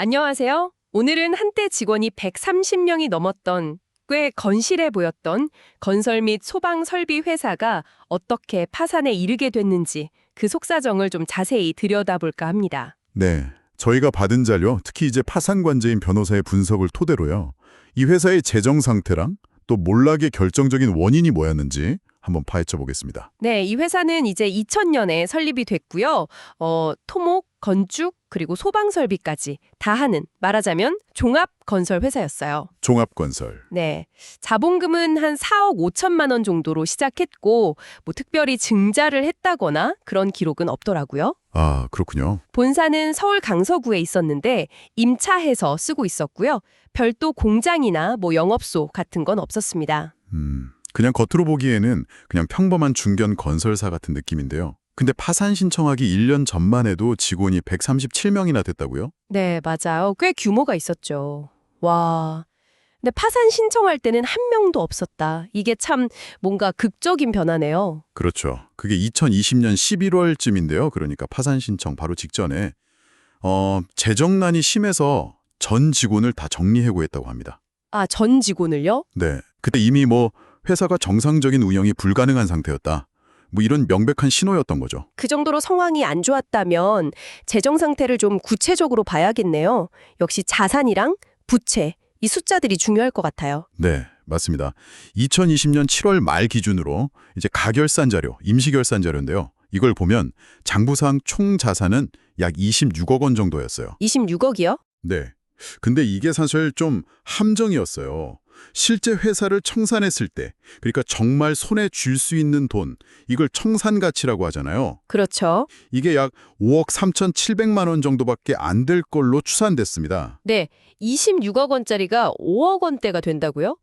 안녕하세요. 오늘은 한때 직원이 130명이 넘었던 꽤 건실해 보였던 건설 및 소방 설비 회사가 어떻게 파산에 이르게 됐는지 그 속사정을 좀 자세히 들여다볼까 합니다. 네, 저희가 받은 자료, 특히 이제 파산 관제인 변호사의 분석을 토대로요. 이 회사의 재정 상태랑 또 몰락의 결정적인 원인이 뭐였는지 한번 파헤쳐 보겠습니다. 네, 이 회사는 이제 2000년에 설립이 됐고요. 토목, 건축, 그리고 소방 설비까지 다 하는 말하자면 종합 건설 회사였어요. 종합건설. 네. 자본금은 한 4억 5천만 원 정도로 시작했고 뭐 특별히 증자를 했다거나 그런 기록은 없더라고요. 아, 그렇군요. 본사는 서울 강서구에 있었는데 임차해서 쓰고 있었고요. 별도 공장이나 뭐 영업소 같은 건 없었습니다. 그냥 겉으로 보기에는 그냥 평범한 중견 건설사 같은 느낌인데요. 근데 파산 신청하기 1년 전만 해도 직원이 137명이나 됐다고요? 네, 맞아요. 꽤 규모가 있었죠. 와. 근데 파산 신청할 때는 한 명도 없었다. 이게 참 뭔가 극적인 변화네요. 그렇죠. 그게 2020년 11월쯤인데요. 그러니까 파산 신청 바로 직전에 재정난이 심해서 전 직원을 다 정리해고했다고 합니다. 아, 전 직원을요? 네. 그때 이미 회사가 정상적인 운영이 불가능한 상태였다. 이런 명백한 신호였던 거죠. 그 정도로 상황이 안 좋았다면 재정 상태를 좀 구체적으로 봐야겠네요. 역시 자산이랑 부채, 이 숫자들이 중요할 것 같아요. 네, 맞습니다. 2020년 7월 말 기준으로 이제 가결산 자료, 임시결산 자료인데요. 이걸 보면 장부상 총 자산은 약 26억 원 정도였어요. 26억이요? 네. 근데 이게 사실 좀 함정이었어요. 실제 회사를 청산했을 때, 그러니까 정말 손에 쥘 수 있는 돈, 이걸 청산 가치라고 하잖아요. 그렇죠. 이게 약 5억 3,700만 원 정도밖에 안 될 걸로 추산됐습니다. 네, 26억 원짜리가 5억 원대가 된다고요?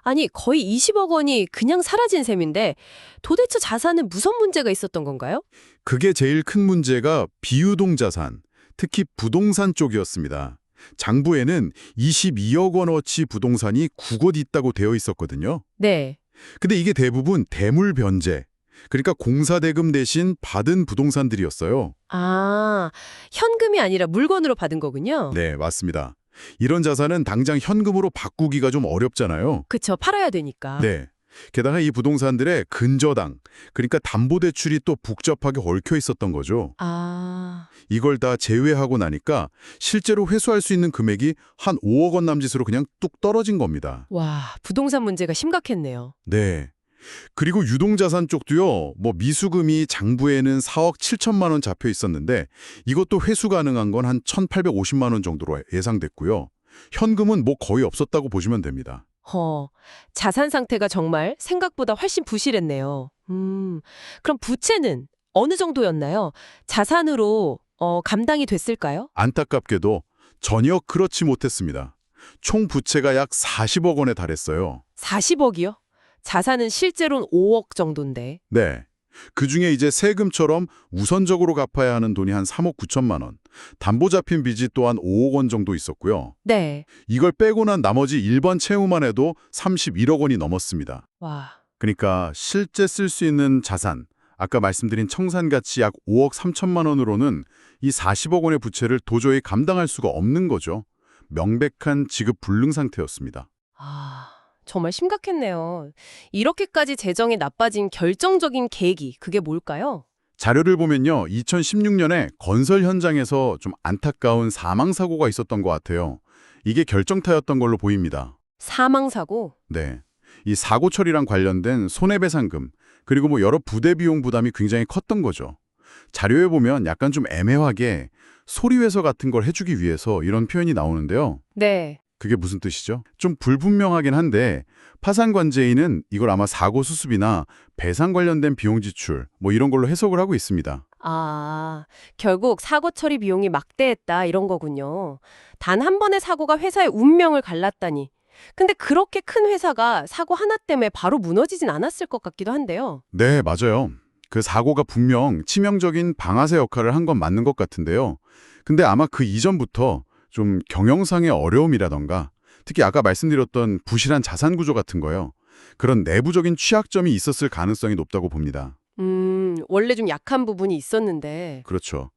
아니, 거의 20억 원이 그냥 사라진 셈인데 도대체 자산은 무슨 문제가 있었던 건가요? 그게 제일 큰 문제가 비유동 자산, 특히 부동산 쪽이었습니다. 장부에는 22억 원어치 부동산이 국어d 있다고 되어 있었거든요. 네. 근데 이게 대부분 대물 변제, 그러니까 공사 대금 대신 받은 부동산들이었어요. 아, 현금이 아니라 물건으로 받은 거군요. 네, 맞습니다. 이런 자산은 당장 현금으로 바꾸기가 좀 어렵잖아요. 그쵸, 팔아야 되니까. 네. 게다가 이 부동산들의 근저당, 그러니까 담보대출이 또 복잡하게 얽혀 있었던 거죠. 아, 이걸 다 제외하고 나니까 실제로 회수할 수 있는 금액이 한 5억 원 남짓으로 그냥 뚝 떨어진 겁니다. 와, 부동산 문제가 심각했네요. 네. 그리고 유동자산 쪽도요. 미수금이 장부에는 4억 7천만 원 잡혀 있었는데 이것도 회수 가능한 건 한 1,850만 원 정도로 예상됐고요. 현금은 거의 없었다고 보시면 됩니다. 자산 상태가 정말 생각보다 훨씬 부실했네요. 그럼 부채는 어느 정도였나요? 자산으로 감당이 됐을까요? 안타깝게도 전혀 그렇지 못했습니다. 총 부채가 약 40억 원에 달했어요. 40억이요? 자산은 실제로는 5억 정도인데. 네. 그중에 이제 세금처럼 우선적으로 갚아야 하는 돈이 한 3억 9천만 원, 담보 잡힌 빚이 또한 5억 원 정도 있었고요. 네. 이걸 빼고 난 나머지 일반 채무만 해도 31억 원이 넘었습니다. 와, 그러니까 실제 쓸 수 있는 자산, 아까 말씀드린 청산 가치 약 5억 3천만 원으로는 이 40억 원의 부채를 도저히 감당할 수가 없는 거죠. 명백한 지급 불능 상태였습니다. 정말 심각했네요. 이렇게까지 재정이 나빠진 결정적인 계기, 그게 뭘까요? 자료를 보면요. 2016년에 건설 현장에서 좀 안타까운 사망사고가 있었던 것 같아요. 이게 결정타였던 걸로 보입니다. 사망사고? 네. 이 사고 처리랑 관련된 손해배상금, 그리고 여러 부대 비용 부담이 굉장히 컸던 거죠. 자료에 보면 약간 좀 애매하게 소리회서 같은 걸 해주기 위해서 이런 표현이 나오는데요. 네. 그게 무슨 뜻이죠? 좀 불분명하긴 한데 파산관제인은 이걸 아마 사고 수습이나 배상 관련된 비용 지출 이런 걸로 해석을 하고 있습니다. 아, 결국 사고 처리 비용이 막대했다 이런 거군요. 단 한 번의 사고가 회사의 운명을 갈랐다니. 근데 그렇게 큰 회사가 사고 하나 때문에 바로 무너지진 않았을 것 같기도 한데요. 네, 맞아요. 그 사고가 분명 치명적인 방아쇠 역할을 한 건 맞는 것 같은데요. 근데 아마 그 이전부터 좀 경영상의 어려움이라던가 특히 아까 말씀드렸던 부실한 자산 구조 같은 거요. 그런 내부적인 취약점이 있었을 가능성이 높다고 봅니다. 원래 좀 약한 부분이 있었는데. 그렇죠.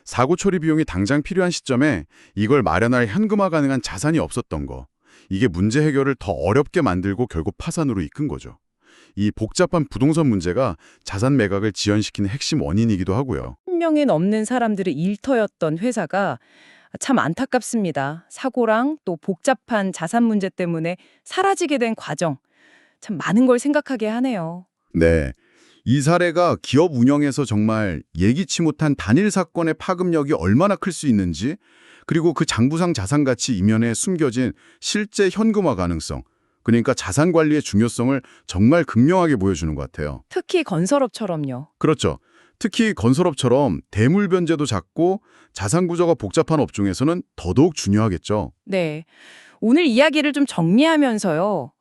사고 처리 비용이 당장 필요한 시점에 이걸 마련할 현금화 가능한 자산이 없었던 거. 이게 문제 해결을 더 어렵게 만들고 결국 파산으로 이끈 거죠. 이 복잡한 부동산 문제가 자산 매각을 지연시키는 핵심 원인이기도 하고요. 10명이 넘는 사람들의 일터였던 회사가 참 안타깝습니다. 사고랑 또 복잡한 자산 문제 때문에 사라지게 된 과정, 참 많은 걸 생각하게 하네요. 네. 이 사례가 기업 운영에서 정말 예기치 못한 단일 사건의 파급력이 얼마나 클 수 있는지, 그리고 그 장부상 자산 가치 이면에 숨겨진 실제 현금화 가능성, 그러니까 자산 관리의 중요성을 정말 극명하게 보여주는 것 같아요. 특히 건설업처럼요. 그렇죠. 특히 건설업처럼 대물 변제도 작고 자산 구조가 복잡한 업종에서는 더더욱 중요하겠죠. 네. 오늘 이야기를 좀 정리하면서요.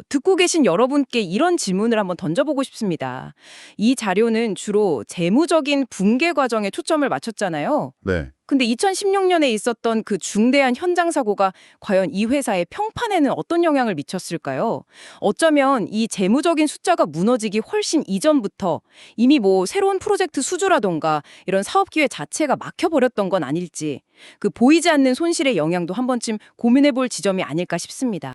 듣고 계신 여러분께 이런 질문을 한번 던져보고 싶습니다. 이 자료는 주로 재무적인 붕괴 과정에 초점을 맞췄잖아요. 네. 근데 2016년에 있었던 그 중대한 현장 사고가 과연 이 회사의 평판에는 어떤 영향을 미쳤을까요? 어쩌면 이 재무적인 숫자가 무너지기 훨씬 이전부터 이미 뭐 새로운 프로젝트 수주라던가 이런 사업 기회 자체가 막혀버렸던 건 아닐지, 그 보이지 않는 손실의 영향도 한 번쯤 고민해 볼 지점이 아닐까 싶습니다.